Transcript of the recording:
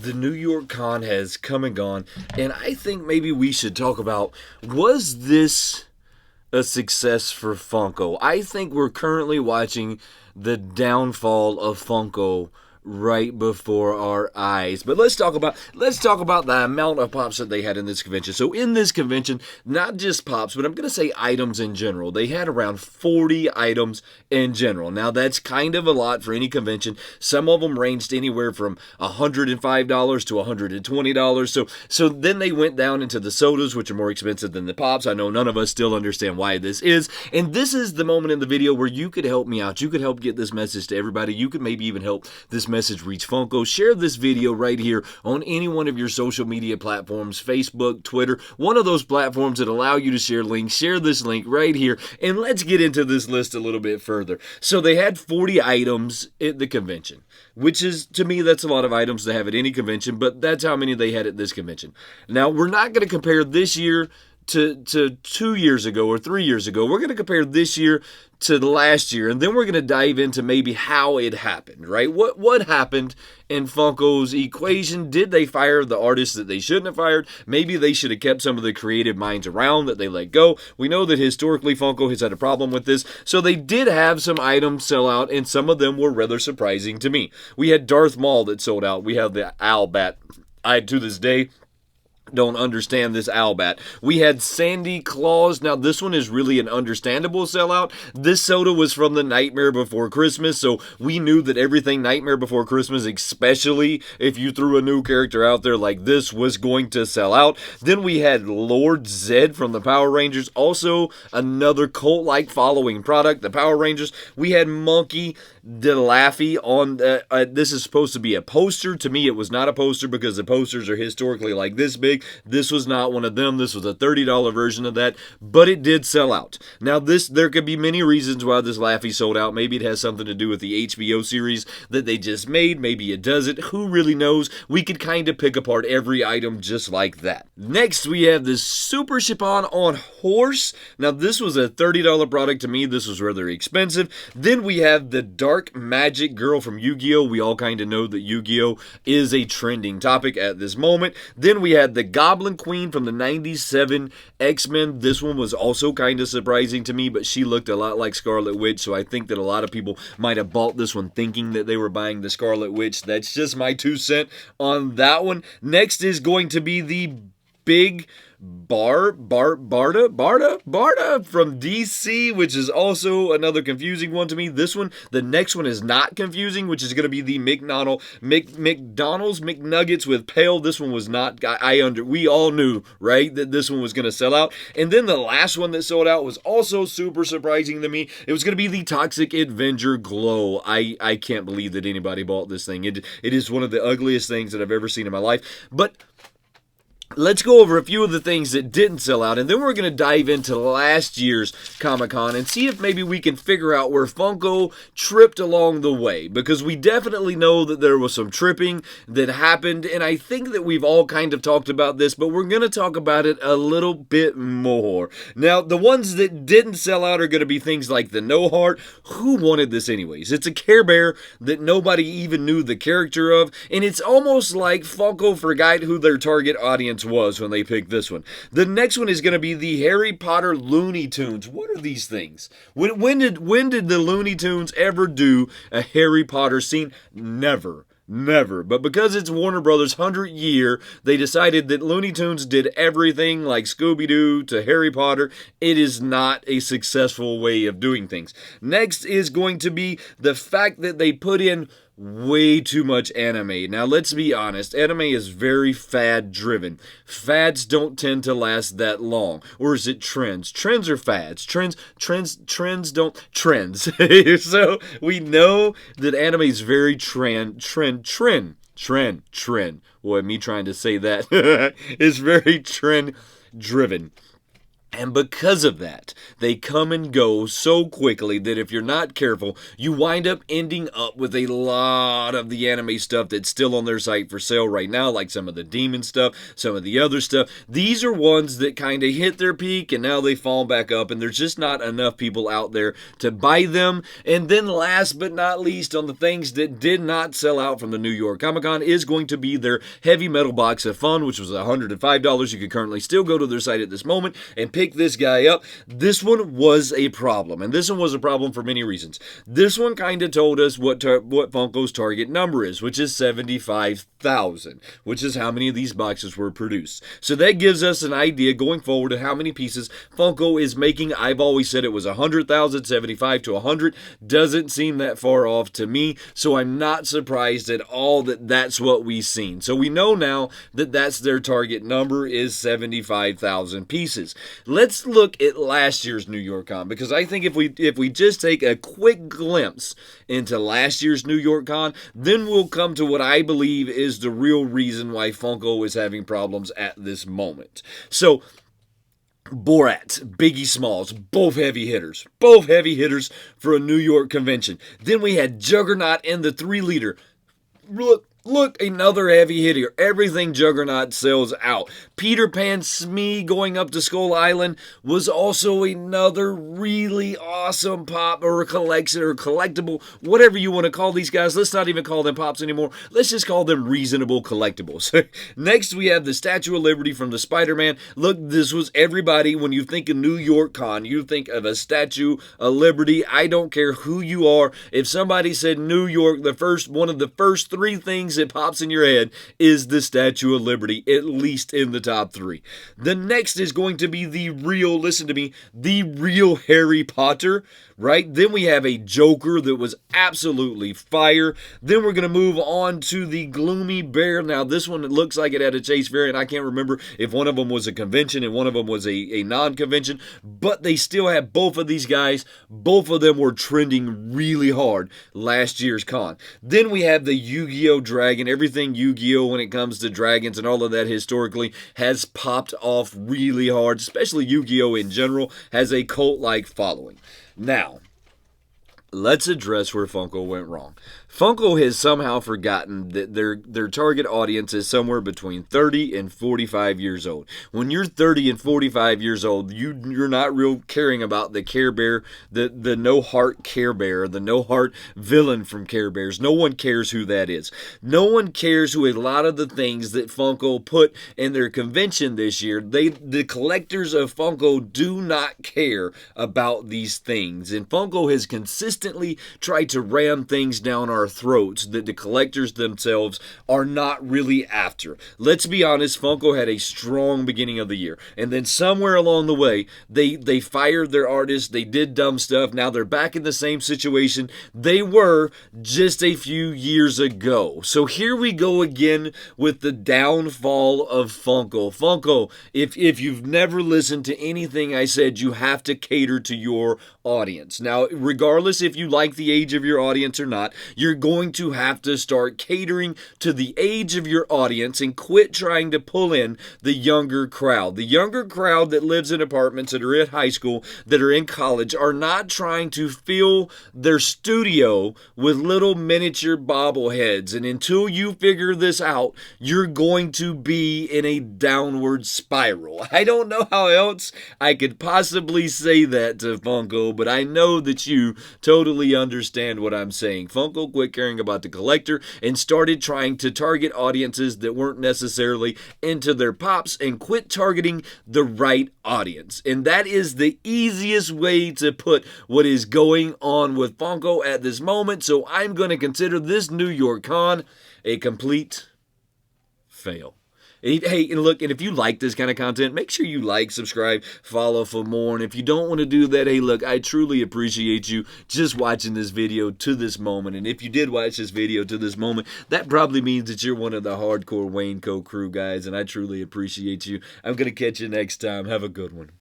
the New York Con has come and gone, and I think maybe we should talk about, was this a success for Funko? I think we're currently watching the downfall of Funko right before our eyes. But let's talk about the amount of pops that they had in this convention. So in this convention, not just pops, but I'm going to say items in general. They had around 40 items in general. Now that's kind of a lot for any convention. Some of them ranged anywhere from $105 to $120. So then they went down into the sodas, which are more expensive than the pops. I know none of us still understand why this is. And this is the moment in the video where you could help me out. You could help get this message to everybody. You could maybe even help this message reach Funko. Share this video right here on any one of your social media platforms, Facebook, Twitter, one of those platforms that allow you to share links. Share this link right here, and let's get into this list a little bit further. So they had 40 items at the convention, which is, to me, that's a lot of items to have at any convention, but that's how many they had at this convention. Now, we're not going to compare this year to 2 years ago or 3 years ago. We're going to compare this year to the last year, and then we're going to dive into maybe how it happened, right? What happened in Funko's equation? Did they fire the artists that they shouldn't have fired? Maybe they should have kept some of the creative minds around that they let go. We know that historically Funko has had a problem with this, so they did have some items sell out, and some of them were rather surprising to me. We had Darth Maul that sold out. We have the Owl Bat. I, to this day, don't understand this Owlbat. We had Sandy Claus. Now, this one is really an understandable sellout. This soda was from the Nightmare Before Christmas, so we knew that everything Nightmare Before Christmas, especially if you threw a new character out there like this, was going to sell out. Then we had Lord Zed from the Power Rangers, also another cult-like following product, the Power Rangers. We had Monkey DeLaffy on, this is supposed to be a poster. To me, it was not a poster because the posters are historically like this big. This was not one of them. This was a $30 version of that, but it did sell out. Now, there could be many reasons why this Laffy sold out. Maybe it has something to do with the HBO series that they just made. Maybe it doesn't. Who really knows? We could kind of pick apart every item just like that. Next, we have this Super Chiffon on Horse. Now, this was a $30 product. To me, this was rather expensive. Then we have the Dark Magic Girl from Yu-Gi-Oh! We all kind of know that Yu-Gi-Oh! Is a trending topic at this moment. Then we had the Goblin Queen from the 97 X-Men. This one was also kind of surprising to me, but she looked a lot like Scarlet Witch, so I think that a lot of people might have bought this one thinking that they were buying the Scarlet Witch. That's just my 2 cents on that one. Next is going to be the big Barda from DC, which is also another confusing one to me. This one, the next one is not confusing, which is going to be the McDonald's McNuggets with Pale. This one was not, we all knew, right, that this one was going to sell out. And then the last one that sold out was also super surprising to me. It was going to be the Toxic Avenger Glow. I can't believe that anybody bought this thing. It is one of the ugliest things that I've ever seen in my life. But let's go over a few of the things that didn't sell out, and then we're going to dive into last year's Comic-Con and see if maybe we can figure out where Funko tripped along the way, because we definitely know that there was some tripping that happened, and I think that we've all kind of talked about this, but we're going to talk about it a little bit more. Now, the ones that didn't sell out are going to be things like the No Heart. Who wanted this anyways? It's a Care Bear that nobody even knew the character of, and it's almost like Funko forgot who their target audience was when they picked this one. The next one is going to be the Harry Potter Looney Tunes. What are these things? When did the Looney Tunes ever do a Harry Potter scene? Never. Never. But because it's Warner Brothers' 100th year, they decided that Looney Tunes did everything like Scooby-Doo to Harry Potter. It is not a successful way of doing things. Next is going to be the fact that they put in way too much anime. Now, let's be honest. Anime is very fad-driven. Fads don't tend to last that long. Or is it trends? Trends or fads? Trends don't... Trends. So, we know that anime is very trend. Boy, me trying to say that is very trend-driven. And because of that, they come and go so quickly that if you're not careful, you wind up ending up with a lot of the anime stuff that's still on their site for sale right now, like some of the demon stuff, some of the other stuff. These are ones that kind of hit their peak and now they fall back up, and there's just not enough people out there to buy them. And then last but not least, on the things that did not sell out from the New York Comic Con is going to be their Heavy Metal Box of Fun, which was $105. You could currently still go to their site at this moment and pick this guy up. This one was a problem, and this one was a problem for many reasons. This one kind of told us what Funko's target number is, which is 75,000, which is how many of these boxes were produced. So that gives us an idea going forward of how many pieces Funko is making. I've always said it was 100,000, 75 to 100. Doesn't seem that far off to me, so I'm not surprised at all that that's what we've seen. So we know now that that's their target number is 75,000 pieces. Let's look at last year's New York Con, because I think if we just take a quick glimpse into last year's New York Con, then we'll come to what I believe is the real reason why Funko is having problems at this moment. So Borat, Biggie Smalls, both heavy hitters for a New York convention. Then we had Juggernaut in the 3-liter. Look, another heavy hitter. Everything Juggernaut sells out. Peter Pan Smee going up to Skull Island was also another really awesome pop or a collection or collectible, whatever you want to call these guys. Let's not even call them pops anymore. Let's just call them reasonable collectibles. Next, we have the Statue of Liberty from the Spider-Man. Look, this was everybody. When you think of New York Con, you think of a Statue of Liberty. I don't care who you are. If somebody said New York, one of the first 3 things that pops in your head is the Statue of Liberty, at least in the top 3. The next is going to be the real, listen to me, the real Harry Potter, right? Then we have a Joker that was absolutely fire. Then we're going to move on to the Gloomy Bear. Now, this one, it looks like it had a Chase variant. I can't remember if one of them was a convention and one of them was a non-convention, but they still have both of these guys. Both of them were trending really hard last year's con. Then we have the Yu-Gi-Oh! Dragon. Everything Yu-Gi-Oh! When it comes to dragons and all of that historically has popped off really hard, especially Yu-Gi-Oh! In general has a cult-like following. Now, let's address where Funko went wrong. Funko has somehow forgotten that their target audience is somewhere between 30 and 45 years old. When you're 30 and 45 years old, you're not real caring about the Care Bear, the no heart Care Bear, the no heart villain from Care Bears. No one cares who that is. No one cares who a lot of the things that Funko put in their convention this year. The collectors of Funko do not care about these things, and Funko has consistently tried to ram things down our throats that the collectors themselves are not really after. Let's be honest, Funko had a strong beginning of the year, and then somewhere along the way, they fired their artists, they did dumb stuff, now they're back in the same situation they were just a few years ago. So here we go again with the downfall of Funko. Funko, if you've never listened to anything I said, you have to cater to your audience. Now, regardless if you like the age of your audience or not, you're going to have to start catering to the age of your audience and quit trying to pull in the younger crowd. The younger crowd that lives in apartments, that are at high school, that are in college, are not trying to fill their studio with little miniature bobbleheads. And until you figure this out, you're going to be in a downward spiral. I don't know how else I could possibly say that to Funko, but I know that you totally understand what I'm saying. Funko quit caring about the collector and started trying to target audiences that weren't necessarily into their pops, and quit targeting the right audience. And that is the easiest way to put what is going on with Funko at this moment. So I'm going to consider this New York Con a complete fail. Hey, and look, and if you like this kind of content, make sure you like, subscribe, follow for more. And if you don't want to do that, hey, look, I truly appreciate you just watching this video to this moment. And if you did watch this video to this moment, that probably means that you're one of the hardcore Wayneko crew guys, and I truly appreciate you. I'm going to catch you next time. Have a good one.